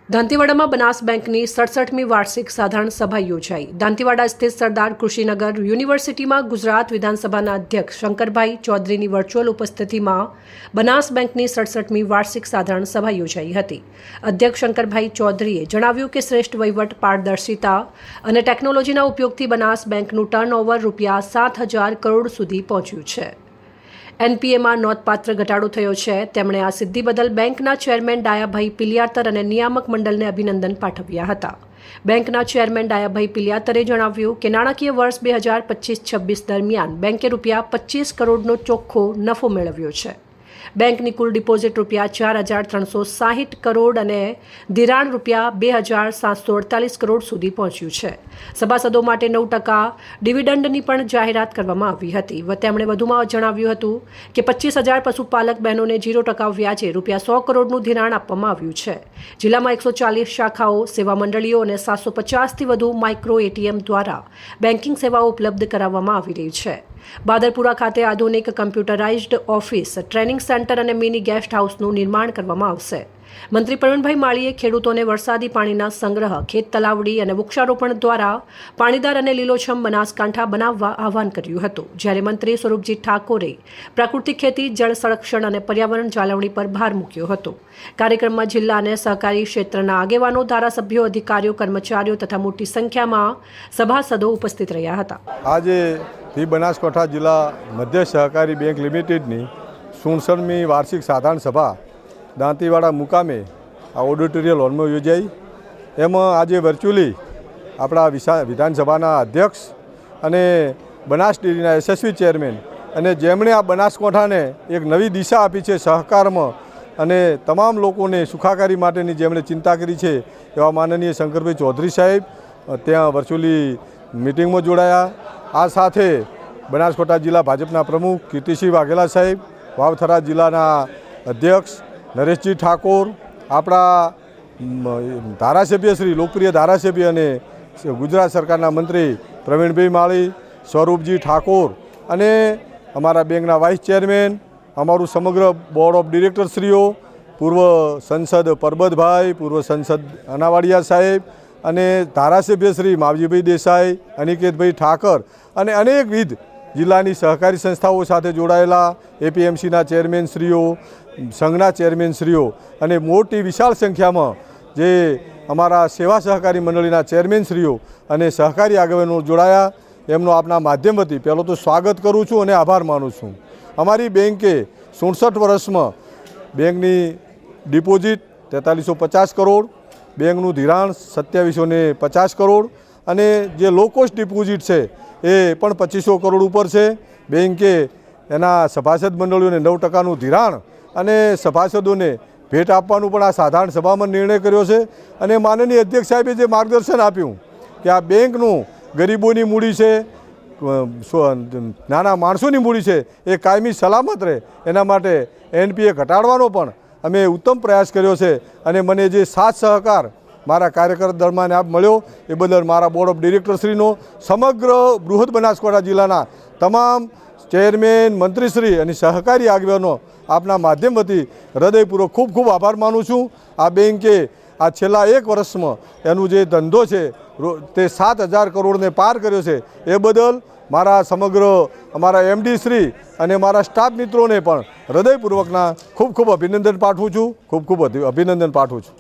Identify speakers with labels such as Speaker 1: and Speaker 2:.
Speaker 1: દાંતીવાડામાં બનાસ બેંકની 67મી વાર્ષિક સાધારણ સભા યોજાઈ। દાંતીવાડા સ્થિત સરદાર કૃષિનગર યુનિવર્સિટીમાં ગુજરાત વિધાનસભાના અધ્યક્ષ શંકરભાઈ ચૌધરીની વર્ચ્યુઅલ ઉપસ્થિતિમાં બનાસ બેંકની 67મી વાર્ષિક સાધારણ સભા યોજાઈ હતી। અધ્યક્ષ શંકરભાઈ ચૌધરીએ જણાવ્યું કે શ્રેષ્ઠ વહીવટ, પારદર્શિતા અને ટેકનોલોજીના ઉપયોગથી બનાસ બેંકનું ટર્નઓવર ₹7,000 કરોડ સુધી પહોંચ્યું છે। એનપીએમાં નોંધપાત્ર ઘટાડો થયો છે। તેમણે આ સિદ્ધિ બદલ બેંકના ચેરમેન ડાયાભાઈ પિલિયાતર અને નિયામક મંડળને અભિનંદન પાઠવ્યા હતા। બેંકના ચેરમેન ડાયાભાઈ પિલિયાતરે જણાવ્યું કે નાણાકીય વર્ષ 2025-26 દરમિયાન બેંકે ₹25 કરોડનો ચોખ્ખો નફો મેળવ્યો છે। બેંકની કુલ ડિપોઝિટ ₹4,360 કરોડ અને ધિરાણ ₹2,748 કરોડ સુધી પહોંચ્યું છે। સભાસદો માટે 9% ડિવિડન્ડની પણ જાહેરાત કરવામાં આવી હતી। તેમણે વધુમાં જણાવ્યું હતું કે 25,000 પશુપાલક બહેનોને 0% વ્યાજે ₹100 કરોડનું ધિરાણ આપવામાં આવ્યું છે। જિલ્લામાં 140 શાખાઓ, સેવા મંડળીઓ અને 750થી વધુ માઇક્રો એટીએમ દ્વારા બેન્કિંગ સેવાઓ ઉપલબ્ધ કરાવવામાં આવી રહી છે। બાદરપુરા ખાતે આધુનિક કમ્પ્યુટરાઇઝ્ડ ઓફિસ, ટ્રેનિંગ સેન્ટર અને મિની ગેસ્ટ હાઉસનું નિર્માણ કરવામાં આવશે। મંત્રી પ્રવીણભાઈ માળીએ ખેડૂતોને વરસાદી પાણીના સંગ્રહ, ખેત તલાવડી અને વૃક્ષારોપણ દ્વારા પાણીદાર અને લીલોછમ બનાસકાંઠા બનાવવા આહવાન કર્યું હતું। જ્યારે મંત્રી સ્વરૂપજી ઠાકોરે પ્રાકૃતિક ખેતી, જળ સંરક્ષણ અને પર્યાવરણ જાળવણી પર ભાર મૂક્યો હતો। કાર્યક્રમમાં જિલ્લા અને સહકારી ક્ષેત્રના આગેવાનો, ધારાસભ્યો, અધિકારીઓ, કર્મચારીઓ તથા મોટી સંખ્યામાં સભાસદો ઉપસ્થિત રહ્યા હતા।
Speaker 2: આજે બનાસકાંઠા જિલ્લા મધ્ય સહકારી બેંક લિમિટેડની 67મી વાર્ષિક સાધારણ સભા દાંતીવાડા મુકામે આ ઓડિટોરિયલ હોલમાં યોજાઈ। એમાં આજે વર્ચ્યુઅલી આપણા વિધાનસભાના અધ્યક્ષ અને બનાસ ડેરીના યશસ્વી ચેરમેન અને જેમણે આ બનાસકાંઠાને એક નવી દિશા આપી છે સહકારમાં અને તમામ લોકોને સુખાકારી માટેની જેમણે ચિંતા કરી છે એવા માનનીય શંકરભાઈ ચૌધરી સાહેબ ત્યાં વર્ચ્યુઅલી મિટિંગમાં જોડાયા। આ સાથે બનાસકાંઠા જિલ્લા ભાજપના પ્રમુખ કીર્તિસિંહ વાઘેલા સાહેબ, વાવથરા જિલ્લાના અધ્યક્ષ નરેશજી ઠાકોર, આપણા ધારાસભ્ય શ્રી લોકપ્રિય ધારાસભ્ય અને ગુજરાત સરકારના મંત્રી પ્રવીણભાઈ માળી, સ્વરૂપજી ઠાકોર અને અમારા બેંકના વાઇસ ચેરમેન, અમારું સમગ્ર બોર્ડ ઓફ ડિરેક્ટરશ્રીઓ, પૂર્વ સંસદ પરબતભાઈ, પૂર્વ સંસદ અનાવાડિયા સાહેબ અને ધારાસભ્ય શ્રી માવજીભાઈ દેસાઈ, અનિકેતભાઈ ઠાકર અને અનેકવિધ જિલ્લાની સહકારી સંસ્થાઓ સાથે જોડાયેલા એપીએમસીના ચેરમેનશ્રીઓ, સંઘના ચેરમેનશ્રીઓ અને મોટી વિશાળ સંખ્યામાં જે અમારા સેવા સહકારી મંડળીના ચેરમેનશ્રીઓ અને સહકારી આગેવાનો જોડાયા। એમનો આપના માધ્યમ વતી પહેલો તો સ્વાગત કરું છું અને આભાર માનું છું। અમારી બેંકે 67 વર્ષમાં બેંકની ડિપોઝિટ 4350 કરોડ, બેંકનું ધિરાણ 2750 કરોડ અને જે લો કોસ્ટ ડિપોઝિટ છે એ પણ 2500 કરોડ ઉપર છે। બેંકે એના સભાસદ મંડળીઓને 9%નું ધિરાણ અને સભાસદોને ભેટ આપવાનું પણ આ સાધારણ સભામાં નિર્ણય કર્યો છે। અને માનનીય અધ્યક્ષ સાહેબે જે માર્ગદર્શન આપ્યું કે આ બેંકનું ગરીબોની મૂડી છે, નાના માણસોની મૂડી છે, એ કાયમી સલામત રહે એના માટે એનપીએ ઘટાડવાનો પણ અમે ઉત્તમ પ્રયાસ કર્યો છે। અને મને જે સાથ સહકાર મારા કાર્યકર દરમિયાન આપ મળ્યો એ બદલ મારા બોર્ડ ઓફ ડિરેક્ટરશ્રીનો, સમગ્ર બૃહદ બનાસકાંઠા જિલ્લાના તમામ ચેરમેન, મંત્રીશ્રી અને સહકારી આગેવાનો આપના માધ્યમ વતી હૃદયપૂર્વક ખૂબ ખૂબ આભાર માનું છું। આ બેંકે આ છેલ્લા 1 વર્ષમાં એનું જે ધંધો છે તે 7,000 કરોડને પાર કર્યો છે એ બદલ મારા સમગ્ર અમારા એમડી શ્રી અને મારા સ્ટાફ મિત્રોને પણ હૃદયપૂર્વકના ખૂબ ખૂબ અભિનંદન પાઠવું છું।